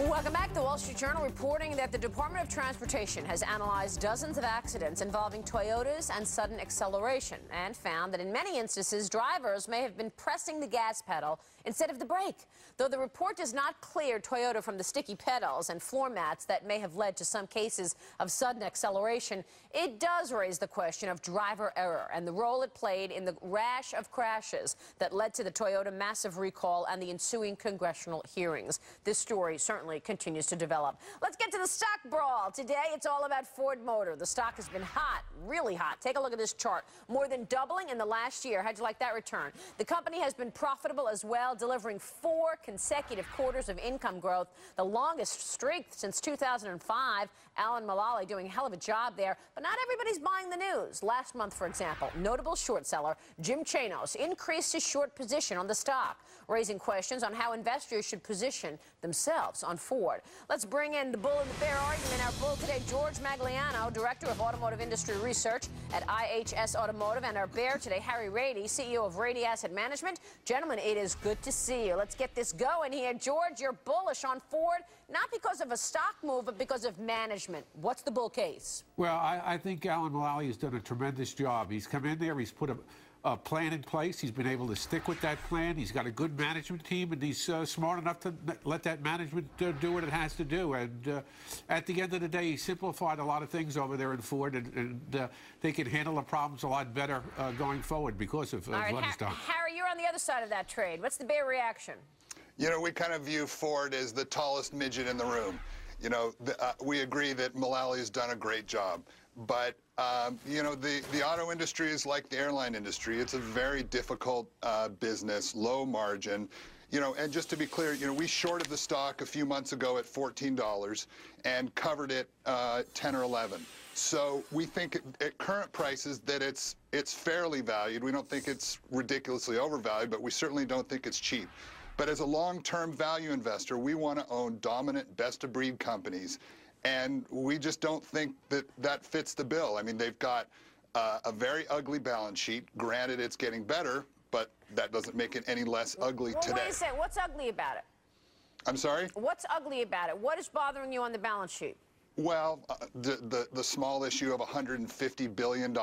Welcome back. The Wall Street Journal reporting that the Department of Transportation has analyzed dozens of accidents involving Toyotas and sudden acceleration and found that in many instances, drivers may have been pressing the gas pedal instead of the brake. Though the report does not clear Toyota from the sticky pedals and floor mats that may have led to some cases of sudden acceleration, it does raise the question of driver error and the role it played in the rash of crashes that led to the Toyota massive recall and the ensuing congressional hearings. This story certainly continues to develop. Let's get to the stock brawl. Today, it's all about Ford Motor. The stock has been hot, really hot. Take a look at this chart. More than doubling in the last year. How'd you like that return? The company has been profitable as well, delivering 4 consecutive quarters of income growth, the longest streak since 2005. Alan Mulally doing a hell of a job there, but not everybody's buying the news. Last month, for example, notable short seller Jim Chanos increased his short position on the stock, raising questions on how investors should position themselves on Ford. Let's bring in the bull and the bear argument. Our bull today, George Magliano, Director of Automotive Industry Research at IHS Automotive, and our bear today, Harry Rady, CEO of Rady Asset Management. Gentlemen, it is good to see you. Let's get this going here. George, you're bullish on Ford, not because of a stock move, but because of management. What's the bull case? Well, I think Alan Mulally has done a tremendous job. He's come in there, he's put a plan in place. He's been able to stick with that plan. He's got a good management team, and he's smart enough to let that management do what it has to do. And at the end of the day, he simplified a lot of things over there in Ford, and they can handle the problems a lot better going forward because of what he's done. Harry, you're on the other side of that trade. What's the bear reaction? You know, we kind of view Ford as the tallest midget in the room. You know, we agree that Mulally has done a great job. But, you know, the auto industry is like the airline industry. It's a very difficult business, low margin. You know, and just to be clear, you know, we shorted the stock a few months ago at $14 and covered it 10 or 11. So we think at current prices that it's fairly valued. We don't think it's ridiculously overvalued, but we certainly don't think it's cheap. But as a long-term value investor, we want to own dominant, best-of-breed companies. And we just don't think that that fits the bill. I mean, they've got a very ugly balance sheet. Granted, it's getting better, but that doesn't make it any less ugly today. Wait a second. What's ugly about it? I'm sorry? What's ugly about it? What is bothering you on the balance sheet? Well, the small issue of $150 billion,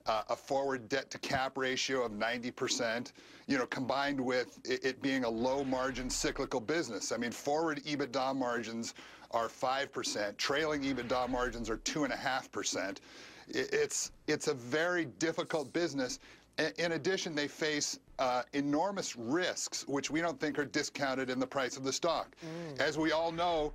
a forward debt-to-cap ratio of 90%, you know, combined with it being a low-margin cyclical business. I mean, forward EBITDA margins are 5%. Trailing EBITDA margins are 2.5%. It's a very difficult business. In addition, they face enormous risks, which we don't think are discounted in the price of the stock. As we all know,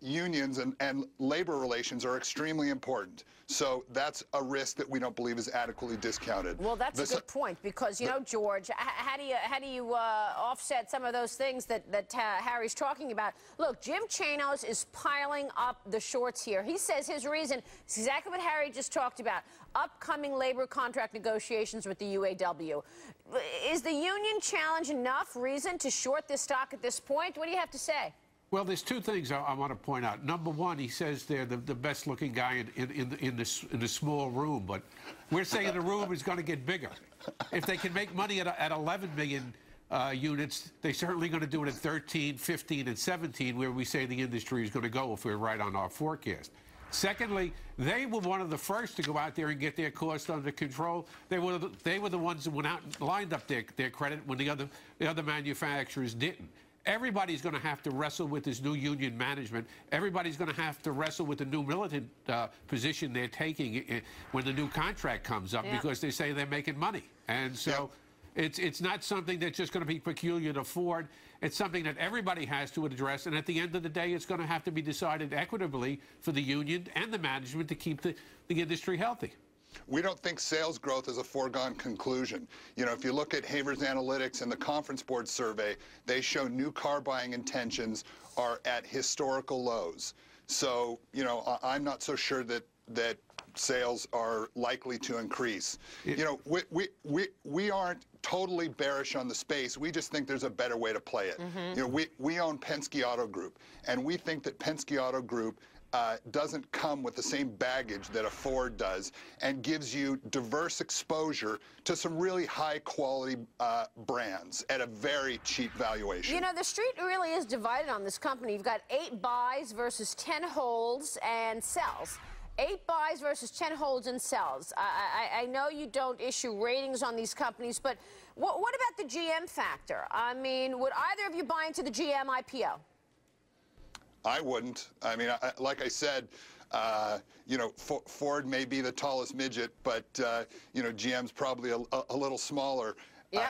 unions and labor relations are extremely important. So that's a risk that we don't believe is adequately discounted. Well, that's a good point because, you know, George, how do you offset some of those things that Harry's talking about? Look, Jim Chanos is piling up the shorts here. He says his reason is exactly what Harry just talked about, upcoming labor contract negotiations with the UAW. Is the union challenge enough reason to short this stock at this point? What do you have to say? Well, there's two things I want to point out. Number one, he says they're the best-looking guy in the small room, but we're saying the room is going to get bigger. If they can make money at 11 million units, they're certainly going to do it at 13, 15, and 17, where we say the industry is going to go if we're right on our forecast. Secondly, they were one of the first to go out there and get their costs under control. They were the ones that went out and lined up their credit when the other manufacturers didn't. Everybody's going to have to wrestle with this new union management. Everybody's going to have to wrestle with the new militant position they're taking when the new contract comes up because they say they're making money. And so it's not something that's just going to be peculiar to Ford. It's something that everybody has to address. And at the end of the day, it's going to have to be decided equitably for the union and the management to keep the industry healthy. We don't think sales growth is a foregone conclusion. You know, if you look at Havers Analytics and the Conference Board survey, they show new car buying intentions are at historical lows. So, you know, I'm not so sure that sales are likely to increase. You know, we aren't totally bearish on the space. We just think there's a better way to play it. You know, we own Penske Auto Group, and we think that Penske Auto Group doesn't come with the same baggage that a Ford does, and gives you diverse exposure to some really high-quality brands at a very cheap valuation. You know, the street really is divided on this company. You've got 8 buys versus 10 holds and sells. 8 buys versus 10 holds and sells. I know you don't issue ratings on these companies, but what about the GM factor? I mean, would either of you buy into the GM IPO? I wouldn't. I mean, like I said, you know, Ford may be the tallest midget, but, you know, GM's probably a little smaller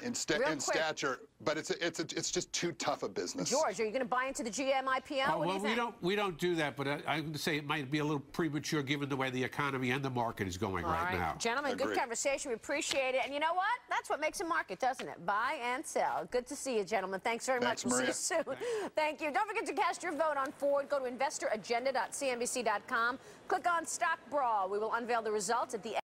in stature. But it's just too tough a business. George, are you going to buy into the GM IPO? What do you think? we don't do that, but I'm going to say it might be a little premature given the way the economy and the market is going right now. Gentlemen, good conversation. We appreciate it. And you know what? That's what makes a market, doesn't it? Buy and sell. Good to see you, gentlemen. Thanks very much. We'll see you soon. Thank you. Don't forget to cast your vote on Ford. Go to investoragenda.cnbc.com. Click on Stock Brawl. We will unveil the results at the end.